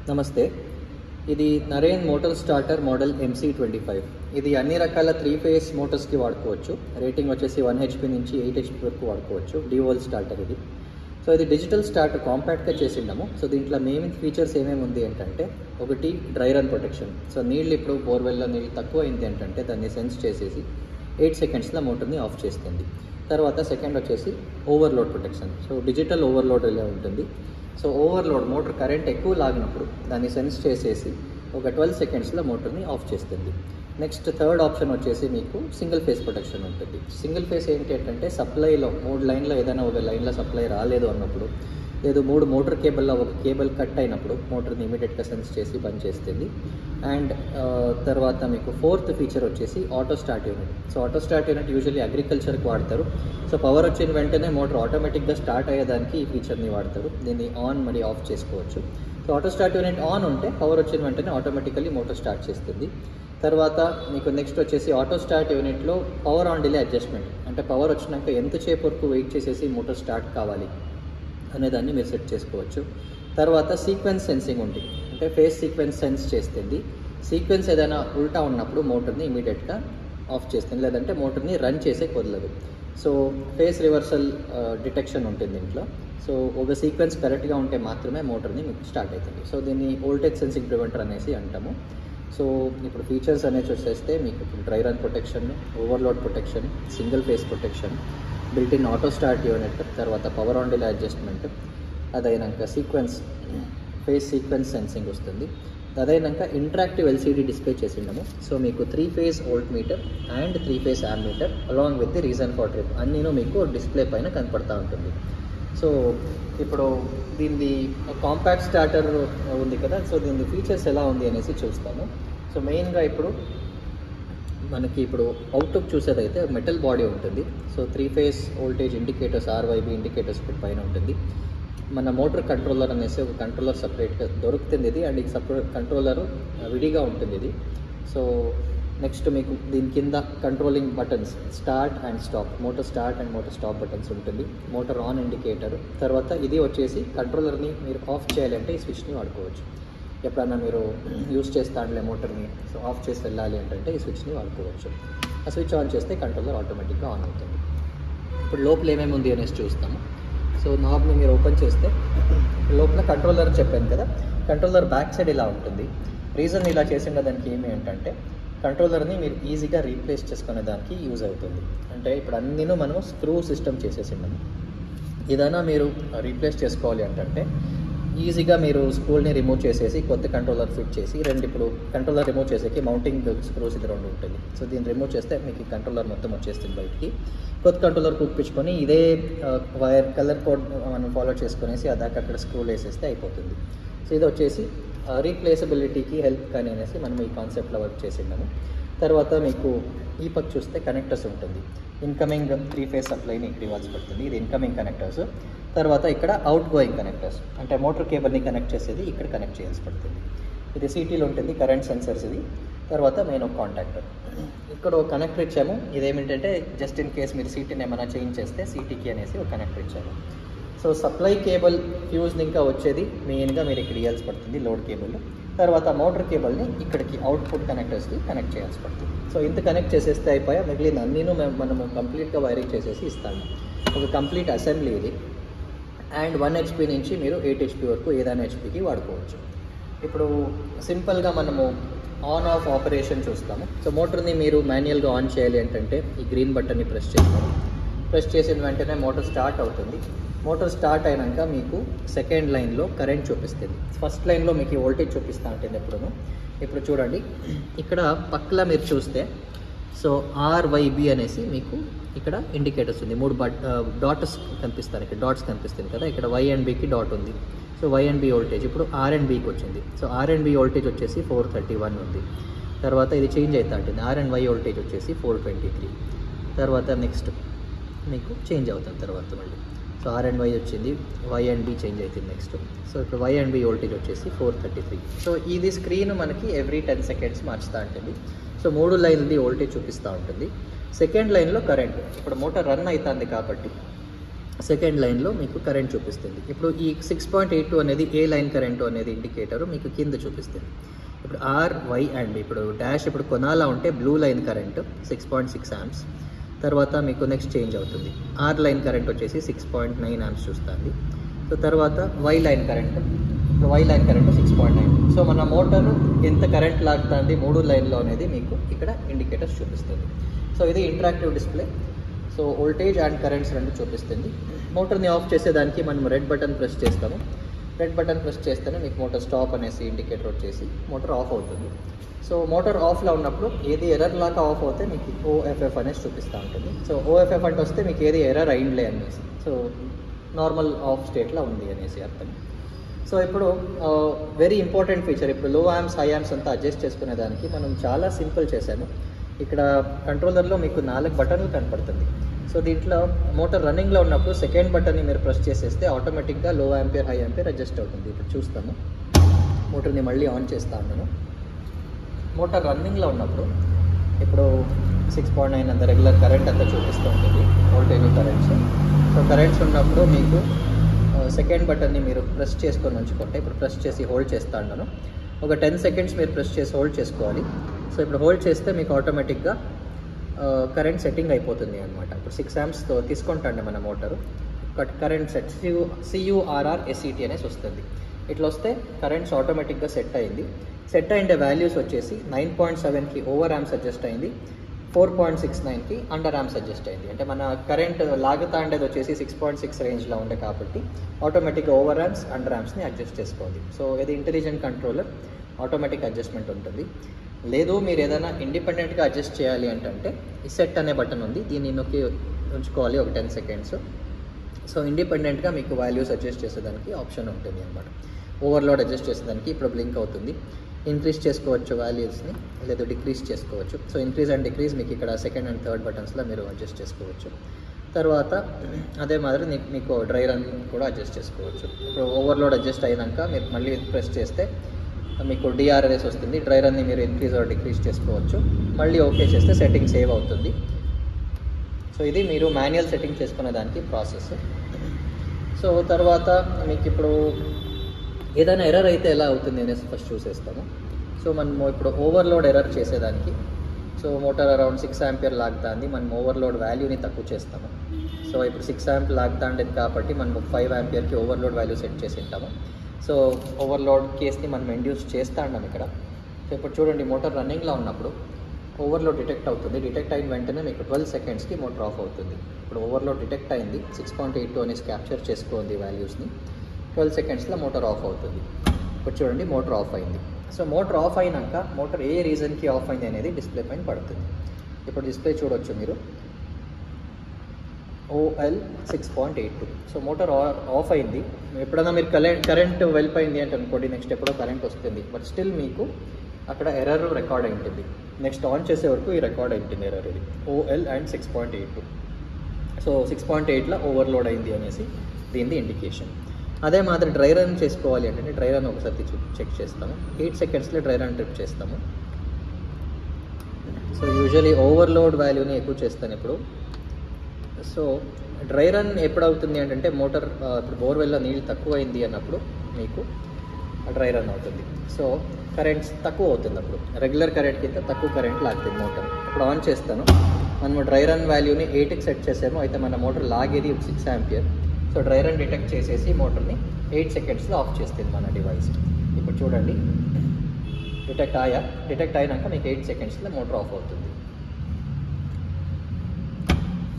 నమస్తే. ఇది Naren motor starter model MC25. ఇది అన్ని రకాల 3 ఫేస్ మోటార్స్కి వాడుకోవచ్చు. రేటింగ్ వచ్చేసి 1 HP నుంచి 8 HP వరకు వాడుకోవచ్చు. డివోల్ స్టార్టర్ ఇది. సో ఇది డిజిటల్ స్టార్టర్ కాంపాక్ట్గా చేసిండాము. సో దీంట్లో మెయిన్ ఫీచర్స్ ఏమేమి ఉంది ఏంటంటే, ఒకటి డ్రై రన్ ప్రొటెక్షన్. సో నీళ్ళు ఇప్పుడు బోర్వెల్లో నీళ్ళు తక్కువ అయింది ఏంటంటే దాన్ని సెన్స్ చేసేసి 8 సెకండ్స్లో మోటార్ని ఆఫ్ చేస్తుంది. తర్వాత సెకండ్ వచ్చేసి overload protection. So digital overload ఇలా ఉంటుంది. సో ఓవర్లోడ్ మోటార్ కరెంట్ ఎక్కువ లాగినప్పుడు దాన్ని సెన్స్ చేసేసి ఒక 12 సెకండ్స్లో మోటార్ని ఆఫ్ చేస్తుంది. నెక్స్ట్ థర్డ్ ఆప్షన్ వచ్చేసి మీకు సింగిల్ ఫేస్ ప్రొటెక్షన్ ఉంటుంది. సింగిల్ ఫేస్ ఏంటి అంటే సప్లైలో 3 లైన్లో ఏదైనా ఒక లైన్లో సప్లై రాలేదు అన్నప్పుడు, లేదు 3 మోటార్ కేబుల్లో ఒక కేబుల్ కట్ అయినప్పుడు మోటార్ని ఇమీడియట్గా సెన్స్ చేసి బంద్ చేస్తుంది. అండ్ తర్వాత మీకు ఫోర్త్ ఫీచర్ వచ్చేసి auto start unit. So auto start unit usually అగ్రికల్చర్కి వాడతారు. సో పవర్ వచ్చిన వెంటనే మోటార్ ఆటోమేటిక్గా స్టార్ట్ అయ్యేదానికి ఈ ఫీచర్ని వాడతారు. దీన్ని ఆన్ మరియు ఆఫ్ చేసుకోవచ్చు. So auto start unit on ఉంటే పవర్ వచ్చిన వెంటనే ఆటోమేటికల్లీ మోటార్ స్టార్ట్ చేస్తుంది. తర్వాత మీకు నెక్స్ట్ వచ్చేసి ఆటో స్టార్ట్ యూనిట్లో పవర్ ఆన్ డిలే అడ్జస్ట్మెంట్. అంటే పవర్ వచ్చినాక ఎంతసేపు వరకు వెయిట్ చేసేసి మోటార్ స్టార్ట్ కావాలి అనేదాన్ని మీరు సెట్ చేసుకోవచ్చు. తర్వాత సీక్వెన్స్ సెన్సింగ్ ఉంది. అంటే ఫేస్ సీక్వెన్స్ సెన్స్ చేస్తుంది. సీక్వెన్స్ ఏదైనా ఉల్టా ఉన్నప్పుడు మోటార్ని ఇమీడియట్గా ఆఫ్ చేస్తుంది, లేదంటే మోటార్ని రన్ చేసే కుదరదు. సో ఫేస్ రివర్సల్ డిటెక్షన్ ఉంటుంది దీంట్లో. సో ఒక సీక్వెన్స్ కరెక్ట్గా ఉంటే మాత్రమే మోటార్ని మీకు స్టార్ట్ అవుతుంది. సో దీన్ని వోల్టేజ్ సెన్సింగ్ ప్రివెంటర్ అనేసి అంటాము. సో ఇప్పుడు ఫీచర్స్ అనేసి వచ్చేస్తే మీకు dry run protection, overload protection, single phase protection, built in auto start unit, తర్వాత పవర్ ఆన్ డిలే అడ్జస్ట్మెంట్, అదైనాక ఫేస్ సీక్వెన్స్ సెన్సింగ్ వస్తుంది. అదైనాక ఇంటరాక్టివ్ LCD డిస్ప్లే చేసిండము. సో మీకు 3 phase voltmeter and 3 phase ammeter along with the reason for trip అన్నీను మీకు display పైన కనపడతా ఉంటుంది. సో ఇప్పుడు దీన్ని కాంపాక్ట్ స్టార్టర్ ఉంది కదా, సో దీని ఫీచర్స్ ఎలా ఉంది అనేసి చూస్తాము. సో మెయిన్గా ఇప్పుడు మనకి అవుట్లుక్ చూసేదైతే మెటల్ బాడీ ఉంటుంది. So 3 phase voltage indicators, RYB indicators పైన ఉంటుంది. మన మోటార్ కంట్రోలర్ అనేసి ఒక కంట్రోలర్ సపరేట్గా దొరుకుతుంది ఇది, అండ్ ఈ సపరేట్ కంట్రోలర్ విడిగా ఉంటుంది ఇది. సో నెక్స్ట్ మీకు దీని కింద controlling buttons, start and stop, motor start and motor stop buttons ఉంటుంది. Motor on indicator. తర్వాత ఇది వచ్చేసి కంట్రోలర్ని మీరు ఆఫ్ చేయాలంటే ఈ స్విచ్ని వాడుకోవచ్చు. ఎప్పుడన్నా మీరు యూస్ చేస్తానులే మోటార్ని, సో ఆఫ్ చేసి వెళ్ళాలి అంటే ఈ స్విచ్ని వాడుకోవచ్చు. ఆ స్విచ్ ఆన్ చేస్తే కంట్రోలర్ ఆటోమేటిక్గా ఆన్ అవుతుంది. ఇప్పుడు లోపల ఏమేమి ఉంది అనేసి చూస్తాము. సో నాబ్ని మీరు ఓపెన్ చేస్తే లోపల కంట్రోలర్ చెప్పాను కదా, కంట్రోలర్ బ్యాక్ సైడ్ ఇలా ఉంటుంది. రీజన్ ఇలా చేసిన దానికి ఏమి ఏంటంటే కంట్రోలర్ని మీరు ఈజీగా రీప్లేస్ చేసుకునే దానికి యూజ్ అవుతుంది. అంటే ఇప్పుడు అన్నీను మనము స్క్రూ సిస్టమ్ చేసేసినాము. ఏదైనా మీరు రీప్లేస్ చేసుకోవాలి అంటే ఈజీగా మీరు స్క్రూల్ని రిమూవ్ చేసేసి కొత్త కంట్రోలర్ ఫిట్ చేసి ఇప్పుడు కంట్రోలర్ రిమూవ్ చేసేకి మౌంటింగ్ స్క్రూస్ ఇది 2 ఉంటుంది. సో దీన్ని రిమూవ్ చేస్తే మీకు ఈ కంట్రోలర్ మొత్తం వచ్చేస్తుంది బయటికి. కొత్త కంట్రోలర్ కుప్పించుకొని ఇదే వైర్ కలర్ కోడ్ మనం ఫాలో చేసుకునేసి అదాకా అక్కడ స్క్రూలు వేసేస్తే అయిపోతుంది. సో ఇది వచ్చేసి రీప్లేసబిలిటీకి హెల్ప్ కానీ అనేసి మనం ఈ కాన్సెప్ట్లో వర్క్ చేసినాము. తర్వాత మీకు ఈ పక్క చూస్తే కనెక్టర్స్ ఉంటుంది. ఇన్కమింగ్ 3 ఫేస్ సప్లైని ఇక్కడ ఇవ్వాల్సి పడుతుంది. ఇది ఇన్కమింగ్ కనెక్టర్స్. తర్వాత ఇక్కడ అవుట్ గోయింగ్ కనెక్టర్స్, అంటే మోటార్ కేబుల్ని కనెక్ట్ చేసేది ఇక్కడ కనెక్ట్ చేయాల్సి పడుతుంది. ఇది CTలో ఉంటుంది, కరెంట్ సెన్సర్స్ ఇది. తర్వాత మెయిన్ ఒక కాంటాక్టర్. ఇక్కడ ఒక కనెక్టర్ ఇచ్చాము. ఇదేమిటంటే జస్ట్ ఇన్ కేస్ మీరు CTని ఏమైనా చేంజ్ చేస్తే CTకి అనేసి ఒక కనెక్టర్ ఇచ్చాము. సో సప్లై కేబుల్ ఫ్యూజ్ని ఇంకా వచ్చేది మెయిన్గా మీరు ఇక్కడ ఇవ్వాల్సి పడుతుంది, లోడ్ కేబుల్. తర్వాత మోటార్ కేబుల్ని ఇక్కడికి అవుట్పుట్ కనెక్టర్స్కి కనెక్ట్ చేయాల్సి పడుతుంది. సో ఇంత కనెక్ట్ చేసేస్తే అయిపోయా, మిగిలిన అన్నీను మనము కంప్లీట్గా వైరింగ్ చేసేసి ఇస్తాము. ఒక కంప్లీట్ అసెంబ్లీ ఇది. అండ్ 1 HP నుంచి మీరు 8 HP వరకు ఏదైనా HPకి వాడుకోవచ్చు. ఇప్పుడు సింపుల్గా మనము ఆన్ ఆఫ్ ఆపరేషన్ చూస్తాము. సో మోటార్ని మీరు మాన్యువల్గా ఆన్ చేయాలి అంటే ఈ గ్రీన్ బటన్ని ప్రెస్ చేస్తారు. ప్రెస్ చేసిన వెంటనే మోటార్ స్టార్ట్ అవుతుంది. మోటార్ స్టార్ట్ అయినాక మీకు సెకండ్ లైన్లో కరెంట్ చూపిస్తుంది. ఫస్ట్ లైన్లో మీకు వోల్టేజ్ చూపిస్తూ ఉంటుంది ఎప్పుడూ. ఇప్పుడు చూడండి, ఇక్కడ పక్కన మీరు చూస్తే సో RYB అనేసి మీకు ఇక్కడ ఇండికేటర్స్ ఉంది. 3 డాట్స్ కనిపిస్తాయి, ఇక్కడ డాట్స్ కనిపిస్తుంది కదా, ఇక్కడ Y అండ్ Bకి డాట్ ఉంది. So Y and B voltage ఇప్పుడు R అండ్ Bకి వచ్చింది. So R and B voltage వచ్చేసి 431 ఉంది. తర్వాత ఇది చేంజ్ అవుతూ ఉంటుంది. R అండ్ Y వోల్టేజ్ వచ్చేసి 423. తర్వాత నెక్స్ట్ మీకు చేంజ్ అవుతుంది తర్వాత మళ్ళీ. సో R అండ్ Y వచ్చింది, Y అండ్ B చేంజ్ అవుతుంది నెక్స్ట్. సో ఇప్పుడు Y అండ్ B వోల్టేజ్ వచ్చేసి 433. సో ఇది స్క్రీన్ మనకి ఎవ్రీ 10 సెకండ్స్ మార్చుతూ ఉంటుంది. సో 3 లైన్లది వోల్టేజ్ చూపిస్తూ ఉంటుంది. సెకండ్ లైన్లో కరెంట్. ఇప్పుడు మోటార్ రన్ అవుతుంది కాబట్టి సెకండ్ లైన్లో మీకు కరెంట్ చూపిస్తుంది. ఇప్పుడు ఈ 6.82 అనేది ఏ లైన్ కరెంటు అనేది ఇండికేటరు మీకు కింద చూపిస్తుంది. ఇప్పుడు ఆర్, వై అండ్ ఇప్పుడు డాష్ ఇప్పుడు కొనాలా ఉంటే బ్లూ లైన్ కరెంటు 6.6 amps. తర్వాత మీకు నెక్స్ట్ చేంజ్ అవుతుంది. ఆర్ లైన్ కరెంట్ వచ్చేసి 6.9 amps చూస్తుంది. సో తర్వాత వై లైన్ కరెంట్, ఇప్పుడు వై లైన్ కరెంట్ 6.9. సో మన మోటారు ఎంత కరెంట్ లాగుతుంది 3 లైన్లో అనేది మీకు ఇక్కడ ఇండికేటర్స్ చూపిస్తుంది. సో ఇది interactive display. So voltage and currents రెండు చూపిస్తుంది. మోటార్ని ఆఫ్ చేసేదానికి మనం రెడ్ బటన్ ప్రెస్ చేస్తాము. రెడ్ బటన్ ప్రెస్ చేస్తేనే మీకు మోటార్ స్టాప్ అనేసి ఇండికేటర్ వచ్చేసి మోటార్ ఆఫ్ అవుతుంది. సో మోటార్ ఆఫ్లో ఉన్నప్పుడు ఏది ఎర్రర్ లాగా ఆఫ్ అవుతే మీకు OFF అనేసి చూపిస్తూ ఉంటుంది. సో OFF అంటే వస్తే మీకు ఏది ఎర్రర్ అయిందిలే అనేసి, సో నార్మల్ ఆఫ్ స్టేట్లో ఉంది అనేసి అర్థం. సో ఇప్పుడు వెరీ ఇంపార్టెంట్ ఫీచర్, ఇప్పుడు లో యాంప్స్ హై యాంప్స్ అంతా అడ్జస్ట్ చేసుకునేదానికి మనం చాలా సింపుల్ చేశాము. ఇక్కడ కంట్రోలర్లో మీకు 4 బటన్లు కనపడుతుంది. సో దీంట్లో మోటార్ రన్నింగ్లో ఉన్నప్పుడు సెకండ్ బటన్ని మీరు ప్రెస్ చేసేస్తే ఆటోమేటిక్గా లో యాంపియర్ హై యాంపియర్ అడ్జస్ట్ అవుతుంది. ఇప్పుడు చూస్తాము. మోటార్ని మళ్ళీ ఆన్ చేస్తాను నేను. మోటార్ రన్నింగ్లో ఉన్నప్పుడు ఇప్పుడు 6.9 అంత రెగ్యులర్ కరెంట్ అంతా చూపిస్తూ ఉంటుంది, వోల్టేజ్ కరెంట్స్. సో కరెంట్స్ ఉన్నప్పుడు మీకు సెకండ్ బటన్ని మీరు ప్రెస్ చేసుకొని ఉంచుకుంటే, ఇప్పుడు ప్రెస్ చేసి హోల్డ్ చేస్తాను. ఒక 10 seconds మీరు ప్రెస్ చేసి హోల్డ్ చేసుకోవాలి. సో ఇప్పుడు హోల్డ్ చేస్తే మీకు ఆటోమేటిక్గా కరెంట్ సెట్టింగ్ అయిపోతుంది అనమాట. ఇప్పుడు 6 amps తీసుకుంటాండి మన మోటారు. కరెంట్ సెట్ CURRSET అనేసి వస్తుంది. ఇట్లా వస్తే కరెంట్స్ ఆటోమేటిక్గా సెట్ అయింది. సెట్ అయిన వాల్యూస్ వచ్చేసి 9.7కి ఓవర్ యాంప్స్ అడ్జస్ట్ అయింది, 4.69కి అండర్ యాంప్స్ అడ్జస్ట్ అయింది. అంటే మన కరెంట్ లాగుతా ఉండేది వచ్చేసి 6.6 రేంజ్లో ఉండే కాబట్టి ఆటోమేటిక్గా ఓవర్ యాంప్స్ అండర్ యాంప్స్ని అడ్జస్ట్ చేసుకోవాలి. సో ఇది ఇంటెలిజెంట్ కంట్రోలర్, ఆటోమేటిక్ అడ్జస్ట్మెంట్ ఉంటుంది. లేదు మీరు ఏదైనా ఇండిపెండెంట్గా అడ్జస్ట్ చేయాలి అంటే ఈ సెట్ అనే బటన్ ఉంది, దీన్ని నొక్కి ఉంచుకోవాలి ఒక 10 seconds. సో ఇండిపెండెంట్గా మీకు వాల్యూస్ అడ్జస్ట్ చేసేదానికి ఆప్షన్ ఉంటుంది అనమాట. ఓవర్లోడ్ అడ్జస్ట్ చేసేదానికి ఇప్పుడు బ్లింక్ అవుతుంది. ఇంక్రీజ్ చేసుకోవచ్చు వాల్యూస్ని, లేదా డిక్రీజ్ చేసుకోవచ్చు. సో ఇంక్రీజ్ అండ్ డిక్రీజ్ మీకు ఇక్కడ సెకండ్ అండ్ థర్డ్ బటన్స్లో మీరు అడ్జస్ట్ చేసుకోవచ్చు. తర్వాత అదే మాదిరి మీకు డ్రై రన్ కూడా అడ్జస్ట్ చేసుకోవచ్చు. ఇప్పుడు ఓవర్లోడ్ అడ్జస్ట్ అయినాక మీరు మళ్ళీ ప్రెస్ చేస్తే మీకు DRLS వస్తుంది. డ్రై రన్ని మీరు ఇంక్రీజ్ ఆర్ డిక్రీజ్ చేసుకోవచ్చు. మళ్ళీ ఓకే చేస్తే సెట్టింగ్ సేవ్ అవుతుంది. సో ఇది మీరు మాన్యువల్ సెట్టింగ్ చేసుకునే దానికి ప్రాసెస్. సో తర్వాత మీకు ఇప్పుడు ఏదైనా ఎర్రర్ అయితే ఎలా అవుతుంది అనేసి ఫస్ట్ చూసేస్తాము. సో మనము ఇప్పుడు ఓవర్లోడ్ ఎర్రర్ చేసేదానికి, సో మోటార్ అరౌండ్ 6 ఆంపియర్ లాగుతుంది, మనం ఓవర్లోడ్ వాల్యూని తక్కువ చేస్తాము. సో ఇప్పుడు 6 amp లాగుతాండేది కాబట్టి మనం 5 ఆంపియర్కి ఓవర్లోడ్ వాల్యూ సెట్ చేసి ఉంటాము. సో ఓవర్లోడ్ కేస్ని మనం ఇండ్యూస్ చేస్తా ఉన్నాం ఇక్కడ. సో ఇప్పుడు చూడండి, మోటార్ రన్నింగ్లో ఉన్నప్పుడు ఓవర్లోడ్ డిటెక్ట్ అవుతుంది. డిటెక్ట్ అయిన వెంటనే మీకు 12 secondsకి మోటార్ ఆఫ్ అవుతుంది. ఇప్పుడు ఓవర్లోడ్ డిటెక్ట్ అయింది, 6.82 అనేసి క్యాప్చర్ చేసుకోండి వాల్యూస్ని. 12 secondsలో మోటార్ ఆఫ్ అవుతుంది. ఇప్పుడు చూడండి మోటార్ ఆఫ్ అయింది. సో మోటార్ ఆఫ్ అయినాక మోటార్ ఏ రీజన్కి ఆఫ్ అయింది అనేది డిస్ప్లే పైన పడుతుంది. ఇప్పుడు డిస్ప్లే చూడొచ్చు మీరు, OL 6.82. సో మోటార్ ఆఫ్ అయింది. ఎప్పుడైనా మీరు కరెంట్ వెళ్ళిపోయింది అంటే అనుకోండి, నెక్స్ట్ ఎప్పుడో కరెంట్ వస్తుంది, బట్ స్టిల్ మీకు అక్కడ ఎర్రర్ రికార్డ్ అయి ఉంటుంది. నెక్స్ట్ ఆన్ చేసే వరకు ఈ రికార్డ్ అయి ఉంటుంది ఎర్రర్. ఇది OL and 6.82. సో 6.8లో ఓవర్లోడ్ అయింది అనేసి దీనిది ఇండికేషన్. అదే మాదిరి డ్రై రన్ చేసుకోవాలి అంటే డ్రై రన్ ఒకసారి చెక్ చేస్తాము. 8 secondsలో డ్రై రన్ ట్రిప్ చేస్తాము. సో యూజువలీ ఓవర్లోడ్ వాల్యూని ఎక్కువ చేస్తాను ఇప్పుడు. సో డ్రై రన్ ఎప్పుడు అవుతుంది అంటే మోటార్ ఇప్పుడు బోర్వెల్లో నీళ్ళు తక్కువ అయింది అన్నప్పుడు మీకు డ్రై రన్ అవుతుంది. సో కరెంట్స్ తక్కువ అవుతుంది, అప్పుడు రెగ్యులర్ కరెంట్ కింద తక్కువ కరెంట్ లాగుతుంది మోటార్. ఇప్పుడు ఆన్ చేస్తాను. మనము డ్రై రన్ వాల్యూని 8కి సెట్ చేసాము, అయితే మన మోటార్ లాగేది 6 ampere. So dry run detect చేసేసి మోటార్ని 8 secondsలో ఆఫ్ చేస్తుంది మన డివైస్. ఇప్పుడు చూడండి, డిటెక్ట్ అయినాక మీకు 8 secondsలో మోటార్ ఆఫ్ అవుతుంది.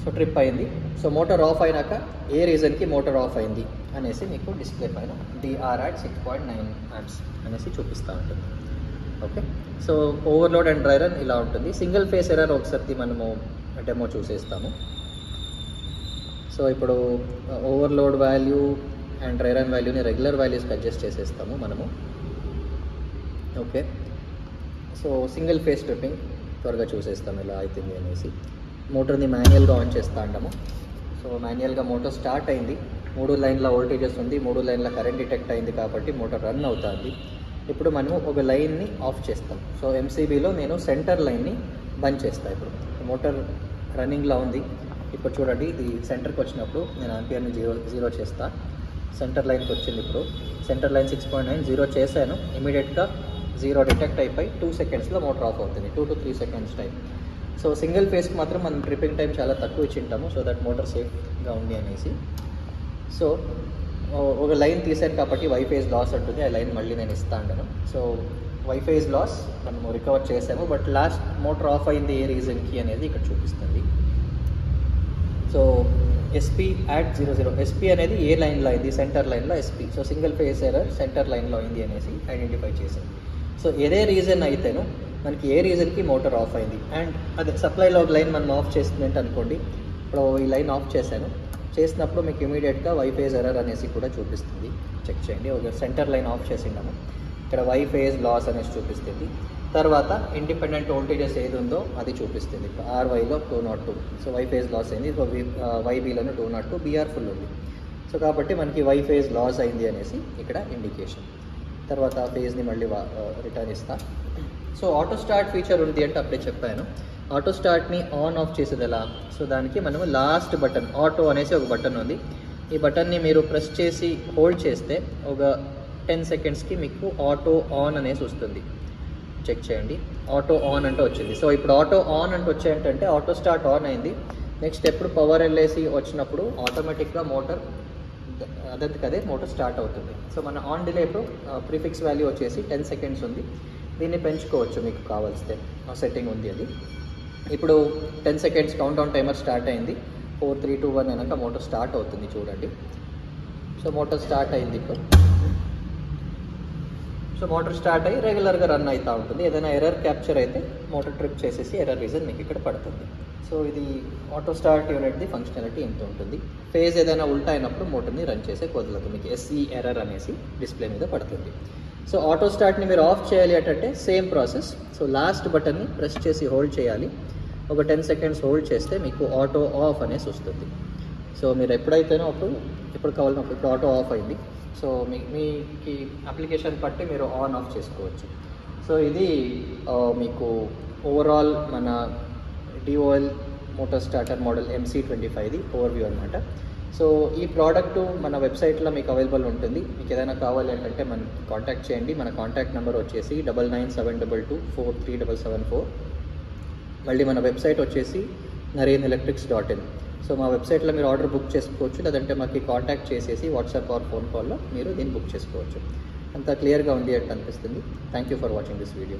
సో ట్రిప్ అయింది. సో మోటార్ ఆఫ్ అయినాక ఏ రీజన్కి మోటార్ ఆఫ్ అయింది అనేసి మీకు డిస్ప్లే పైన DR@ 6.9 amps అనేసి చూపిస్తూ ఉంటుంది. Okay, so overload and dry run ఇలా ఉంటుంది. సింగిల్ ఫేస్ ఎర్రర్ ఒకసారి మనము డెమో చూసేస్తాము. సో ఇప్పుడు overload value and dry run వాల్యూని రెగ్యులర్ వాల్యూస్కి అడ్జస్ట్ చేసేస్తాము మనము. Okay, so single phase tripping త్వరగా చూసేస్తాము ఎలా అవుతుంది అనేసి. మోటార్ని మాన్యువల్గా ఆన్ చేస్తూ ఉంటాము. సో మాన్యువల్గా మోటార్ స్టార్ట్ అయింది. 3 లైన్ల వోల్టేజెస్ ఉంది, 3 లైన్ల కరెంట్ డిటెక్ట్ అయింది కాబట్టి మోటార్ రన్ అవుతుంది. ఇప్పుడు మనము ఒక లైన్ని ఆఫ్ చేస్తాం. సో MCBలో నేను సెంటర్ లైన్ని బంద్ చేస్తాను. ఇప్పుడు మోటార్ రన్నింగ్లో ఉంది, ఇప్పుడు చూడండి, ఇది సెంటర్కి వచ్చినప్పుడు నేను ఆంపియర్ని జీరో చేస్తా. సెంటర్ లైన్కి వచ్చింది. ఇప్పుడు సెంటర్ లైన్ 6.9 జీరో చేశాను. ఇమీడియట్గా జీరో డిటెక్ట్ అయిపోయి 2 సెకండ్స్లో మోటార్ ఆఫ్ అవుతుంది. 2 to 3 seconds time. So single ఫేస్కి మాత్రం మనం ట్రిప్పింగ్ టైం చాలా తక్కువ ఇచ్చింటాము, సో దట్ మోటార్ సేఫ్గా ఉంది అనేసి. సో ఒక లైన్ తీసాను కాబట్టి వై ఫేజ్ లాస్ ఉంటుంది. ఆ లైన్ మళ్ళీ నేను ఇస్తాను. సో వై ఫేజ్ లాస్ మనము రికవర్ చేసాము, బట్ లాస్ట్ మోటార్ ఆఫ్ అయింది ఏ రీజన్కి అనేది ఇక్కడ చూపిస్తుంది. సో ఎస్పీ @00 ఎస్పీ అనేది ఏ లైన్లో అయింది, సెంటర్ లైన్లో SP. So single phase error centre లైన్లో అయింది అనేసి ఐడెంటిఫై చేసాం. సో ఏదే రీజన్ అయితేను మనకి ఏ రీజన్కి మోటార్ ఆఫ్ అయింది, అండ్ అదే సప్లైలో ఒక లైన్ మనం ఆఫ్ చేస్తుందంటే అనుకోండి, ఇప్పుడు ఈ లైన్ ఆఫ్ చేశాను, చేసినప్పుడు మీకు ఇమీడియట్గా వై ఫేజ్ ఎర్రర్ అనేసి కూడా చూపిస్తుంది. చెక్ చేయండి. ఒక సెంటర్ లైన్ ఆఫ్ చేసిండాము, ఇక్కడ వై ఫేజ్ లాస్ అనేసి చూపిస్తుంది. తర్వాత ఇండిపెండెంట్ వోల్టేజెస్ ఏది ఉందో అది చూపిస్తుంది. ఇప్పుడు RYలో 202, సో వై ఫేజ్ లాస్ అయింది. YBలోనే 202, BR ఫుల్ ఉంది. సో కాబట్టి మనకి వై ఫేజ్ లాస్ అయింది అనేసి ఇక్కడ ఇండికేషన్. తర్వాత ఫేజ్ని మళ్ళీ రిటర్న్ ఇస్తా. సో ఆటో స్టార్ట్ ఫీచర్ ఉంది అంటే అప్పుడే చెప్పాను. ఆటో స్టార్ట్ని ఆన్ ఆఫ్ చేసేది ఎలా? సో దానికి మనము లాస్ట్ బటన్ ఆటో అనేసి ఒక బటన్ ఉంది. ఈ బటన్ని మీరు ప్రెస్ చేసి హోల్డ్ చేస్తే ఒక 10 సెకండ్స్కి మీకు ఆటో ఆన్ అనేసి వస్తుంది. చెక్ చేయండి. ఆటో ఆన్ అంటే వచ్చింది. సో ఇప్పుడు ఆటో ఆన్ అంటే వచ్చేంటంటే ఆటో స్టార్ట్ ఆన్ అయింది. నెక్స్ట్ ఎప్పుడు పవర్ వెళ్ళేసి వచ్చినప్పుడు ఆటోమేటిక్గా మోటార్ అదే మోటార్ స్టార్ట్ అవుతుంది. సో మన ఆన్ డిలే ఇప్పుడు ప్రిఫిక్స్ వాల్యూ వచ్చేసి 10 సెకండ్స్ ఉంది. దీన్ని పెంచుకోవచ్చు మీకు కావాల్సితే, సెట్టింగ్ ఉంది అది. ఇప్పుడు 10 seconds count down timer start అయింది. 4, 3, 2, 1 అనక మోటార్ స్టార్ట్ అవుతుంది. చూడండి. సో మోటార్ స్టార్ట్ అయింది ఇప్పుడు. సో మోటార్ స్టార్ట్ అయ్యి రెగ్యులర్గా రన్ అవుతూ ఉంటుంది. ఏదైనా ఎర్రర్ క్యాప్చర్ అయితే మోటార్ ట్రిప్ చేసేసి ఎర్రర్ రీజన్ మీకు ఇక్కడ పడుతుంది. సో ఇది ఆటో స్టార్ట్ యూనిట్ది ఫంక్షనాలిటీ ఇంత ఉంటుంది. ఫేజ్ ఏదైనా ఉల్టా అయినప్పుడు మోటార్ని రన్ చేసే కుదరదు. మీకు SE ఎర్రర్ అనేసి డిస్ప్లే మీద పడుతుంది. సో ఆటో స్టార్ట్ని మీరు ఆఫ్ చేయాలి అంటే సేమ్ ప్రాసెస్. సో లాస్ట్ బటన్ని ప్రెస్ చేసి హోల్డ్ చేయాలి. ఒక 10 సెకండ్స్ హోల్డ్ చేస్తే మీకు ఆటో ఆఫ్ అనేసి వస్తుంది. సో మీరు ఎప్పుడైతేనో ఎప్పుడు కావాలన్నప్పుడు ఇప్పుడు ఆటో ఆఫ్ అయింది. సో మీకు అప్లికేషన్ బట్టి మీరు ఆన్ ఆఫ్ చేసుకోవచ్చు. సో ఇది మీకు ఓవరాల్ మన DOL మోటార్ స్టార్టర్ మోడల్ MC25ది ఓవర్వ్యూ అనమాట. సో ఈ ప్రోడక్ట్ మన వెబ్సైట్లో మీకు అవైలబుల్ ఉంటుంది. మీకు ఏదైనా కావాలి అంటే మనకి కాంటాక్ట్ చేయండి. మన కాంటాక్ట్ నెంబర్ వచ్చేసి 9972243774. మళ్ళీ మన వెబ్సైట్ వచ్చేసి narenelectrics.in. సో మా వెబ్సైట్లో మీరు ఆర్డర్ బుక్ చేసుకోవచ్చు, లేదంటే మాకు కాంటాక్ట్ చేసేసి వాట్సాప్ ఆర్ ఫోన్ కాల్లో మీరు దీన్ని బుక్ చేసుకోవచ్చు. అంతా క్లియర్గా ఉంది అంటే అనిపిస్తుంది. Thank you for watching this video.